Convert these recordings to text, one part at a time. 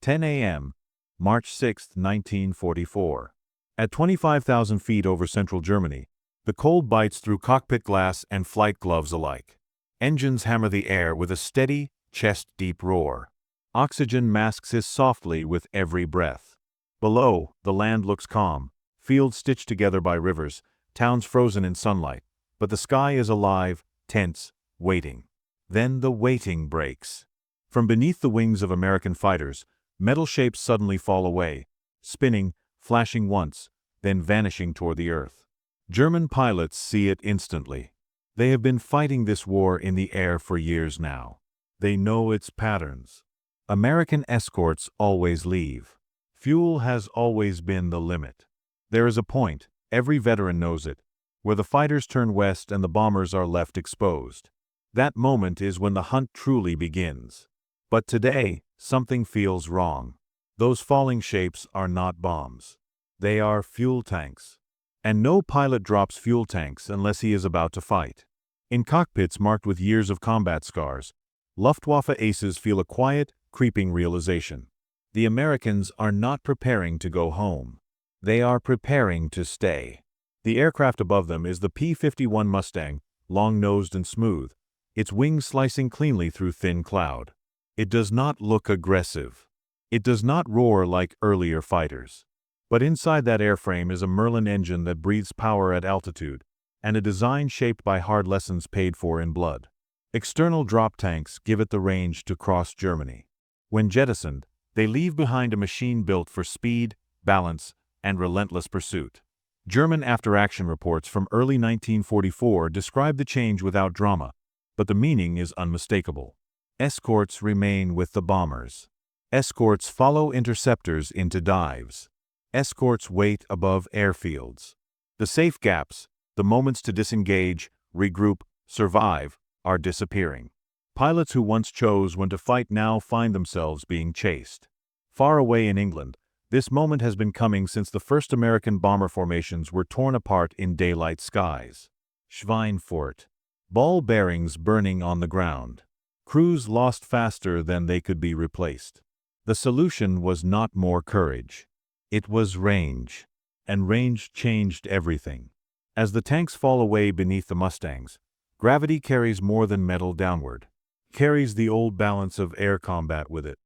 10 a.m., March 6, 1944. At 25,000 feet over central Germany, the cold bites through cockpit glass and flight gloves alike. Engines hammer the air with a steady, chest-deep roar. Oxygen masks hiss softly with every breath. Below, the land looks calm, fields stitched together by rivers, towns frozen in sunlight, but the sky is alive, tense, waiting. Then the waiting breaks. From beneath the wings of American fighters, metal shapes suddenly fall away, spinning, flashing once, then vanishing toward the earth. German pilots see it instantly. They have been fighting this war in the air for years now. They know its patterns. American escorts always leave. Fuel has always been the limit. There is a point, every veteran knows it, where the fighters turn west and the bombers are left exposed. That moment is when the hunt truly begins. But today, something feels wrong. Those falling shapes are not bombs. They are fuel tanks. And no pilot drops fuel tanks unless he is about to fight. In cockpits marked with years of combat scars, Luftwaffe aces feel a quiet, creeping realization. The Americans are not preparing to go home. They are preparing to stay. The aircraft above them is the P-51 Mustang, long-nosed and smooth, its wings slicing cleanly through thin cloud. It does not look aggressive. It does not roar like earlier fighters. But inside that airframe is a Merlin engine that breathes power at altitude, and a design shaped by hard lessons paid for in blood. External drop tanks give it the range to cross Germany. When jettisoned, they leave behind a machine built for speed, balance, and relentless pursuit. German after-action reports from early 1944 describe the change without drama, but the meaning is unmistakable. Escorts remain with the bombers. Escorts follow interceptors into dives. Escorts wait above airfields. The safe gaps, the moments to disengage, regroup, survive, are disappearing. Pilots who once chose when to fight now find themselves being chased. Far away in England, this moment has been coming since the first American bomber formations were torn apart in daylight skies. Schweinfurt. Ball bearings burning on the ground. Crews lost faster than they could be replaced. The solution was not more courage. It was range. And range changed everything. As the tanks fall away beneath the Mustangs, gravity carries more than metal downward. Carries the old balance of air combat with it.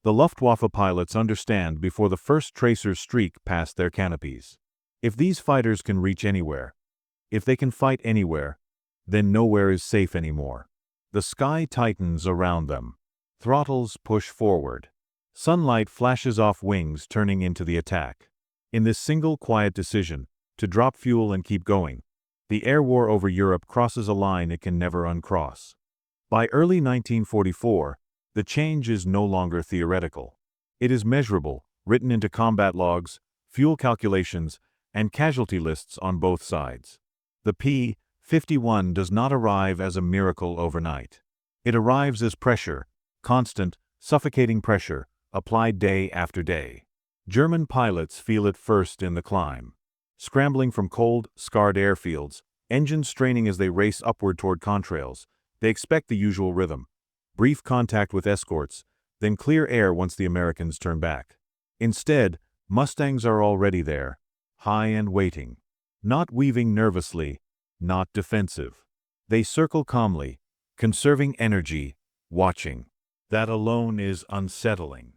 The Luftwaffe pilots understand before the first tracers streak past their canopies. If these fighters can reach anywhere, if they can fight anywhere, then nowhere is safe anymore. The sky tightens around them. Throttles push forward. Sunlight flashes off wings turning into the attack. In this single quiet decision, to drop fuel and keep going, the air war over Europe crosses a line it can never uncross. By early 1944, the change is no longer theoretical. It is measurable, written into combat logs, fuel calculations, and casualty lists on both sides. The P-51 does not arrive as a miracle overnight. It arrives as pressure, constant, suffocating pressure, applied day after day. German pilots feel it first in the climb. Scrambling from cold, scarred airfields, engines straining as they race upward toward contrails, they expect the usual rhythm. Brief contact with escorts, then clear air once the Americans turn back. Instead, Mustangs are already there, high and waiting. Not weaving nervously, not defensive. They circle calmly, conserving energy, watching. That alone is unsettling.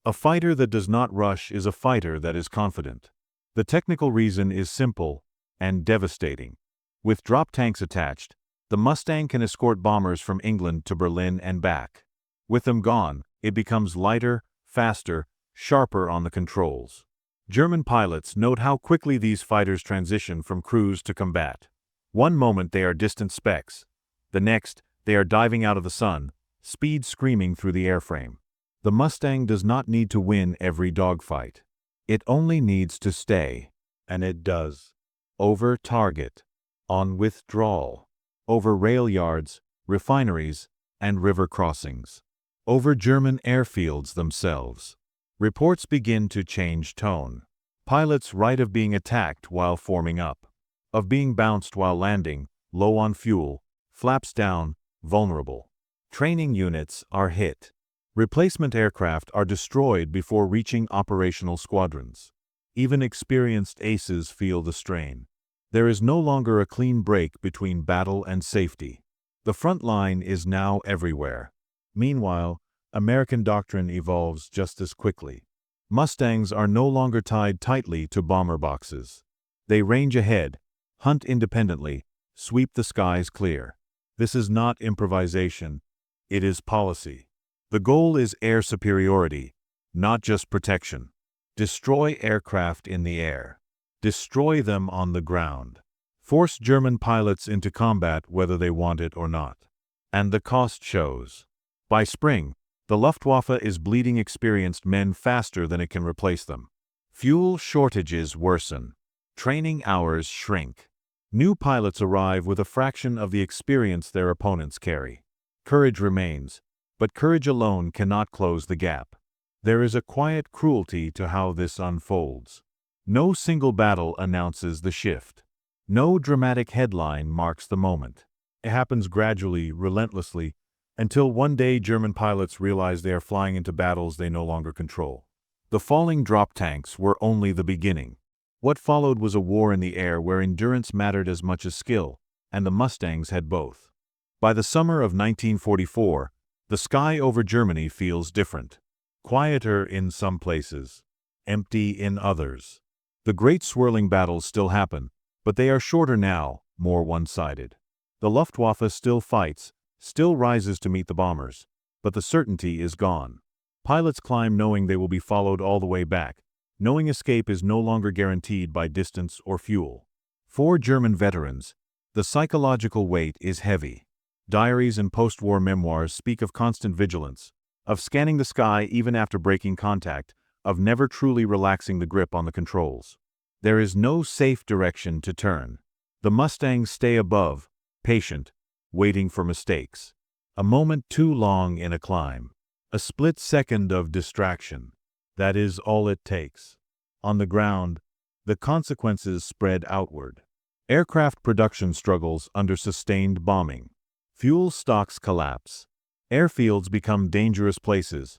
A fighter that does not rush is a fighter that is confident. The technical reason is simple and devastating. With drop tanks attached, the Mustang can escort bombers from England to Berlin and back. With them gone, it becomes lighter, faster, sharper on the controls. German pilots note how quickly these fighters transition from cruise to combat. One moment they are distant specks. The next, they are diving out of the sun, speed screaming through the airframe. The Mustang does not need to win every dogfight. It only needs to stay. And it does. Over target. On withdrawal. Over rail yards, refineries, and river crossings. Over German airfields themselves. Reports begin to change tone. Pilots write of being attacked while forming up. Of being bounced while landing, low on fuel, flaps down, vulnerable. Training units are hit. Replacement aircraft are destroyed before reaching operational squadrons. Even experienced aces feel the strain. There is no longer a clean break between battle and safety. The front line is now everywhere. Meanwhile, American doctrine evolves just as quickly. Mustangs are no longer tied tightly to bomber boxes. They range ahead, hunt independently, sweep the skies clear. This is not improvisation, it is policy. The goal is air superiority, not just protection. Destroy aircraft in the air. Destroy them on the ground. Force German pilots into combat whether they want it or not. And the cost shows. By spring, the Luftwaffe is bleeding experienced men faster than it can replace them. Fuel shortages worsen. Training hours shrink. New pilots arrive with a fraction of the experience their opponents carry. Courage remains, but courage alone cannot close the gap. There is a quiet cruelty to how this unfolds. No single battle announces the shift. No dramatic headline marks the moment. It happens gradually, relentlessly, until one day German pilots realize they are flying into battles they no longer control. The falling drop tanks were only the beginning. What followed was a war in the air where endurance mattered as much as skill, and the Mustangs had both. By the summer of 1944, the sky over Germany feels different. Quieter in some places, empty in others. The great swirling battles still happen, but they are shorter now, more one-sided. The Luftwaffe still fights, still rises to meet the bombers, but the certainty is gone. Pilots climb knowing they will be followed all the way back, knowing escape is no longer guaranteed by distance or fuel. For German veterans, the psychological weight is heavy. Diaries and post-war memoirs speak of constant vigilance, of scanning the sky even after breaking contact, of never truly relaxing the grip on the controls. There is no safe direction to turn. The Mustangs stay above, patient, waiting for mistakes. A moment too long in a climb. A split second of distraction. That is all it takes. On the ground, the consequences spread outward. Aircraft production struggles under sustained bombing. Fuel stocks collapse. Airfields become dangerous places,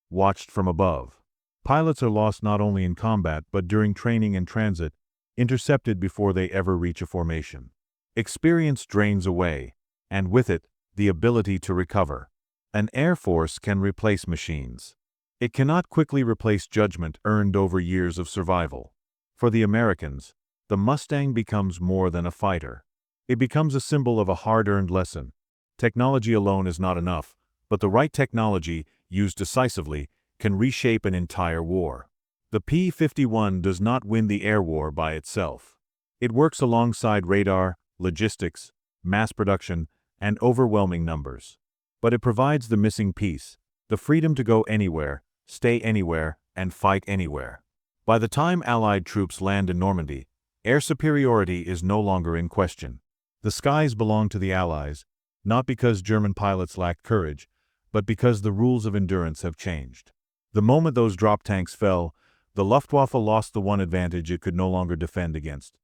watched from above. Pilots are lost not only in combat but during training and transit, intercepted before they ever reach a formation. Experience drains away, and with it, the ability to recover. An air force can replace machines. It cannot quickly replace judgment earned over years of survival. For the Americans, the Mustang becomes more than a fighter. It becomes a symbol of a hard-earned lesson. Technology alone is not enough, but the right technology, used decisively, can reshape an entire war. The P-51 does not win the air war by itself. It works alongside radar, logistics, mass production, and overwhelming numbers. But it provides the missing piece, the freedom to go anywhere, stay anywhere, and fight anywhere. By the time Allied troops land in Normandy, air superiority is no longer in question. The skies belong to the Allies, not because German pilots lacked courage, but because the rules of endurance have changed. The moment those drop tanks fell, the Luftwaffe lost the one advantage it could no longer defend against: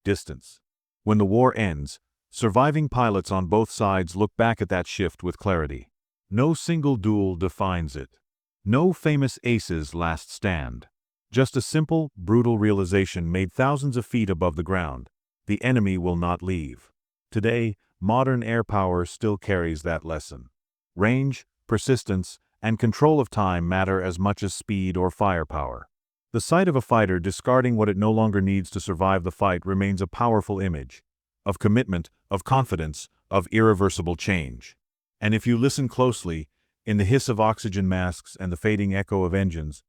distance. When the war ends, surviving pilots on both sides look back at that shift with clarity. No single duel defines it. No famous aces last stand. Just a simple, brutal realization made thousands of feet above the ground: the enemy will not leave. Today, modern air power still carries that lesson. Range, persistence, and control of time matter as much as speed or firepower. The sight of a fighter discarding what it no longer needs to survive the fight remains a powerful image of commitment, of confidence, of irreversible change. And if you listen closely, in the hiss of oxygen masks and the fading echo of engines,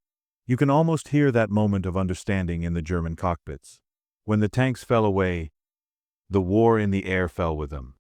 you can almost hear that moment of understanding in the German cockpits. When the tanks fell away, the war in the air fell with them.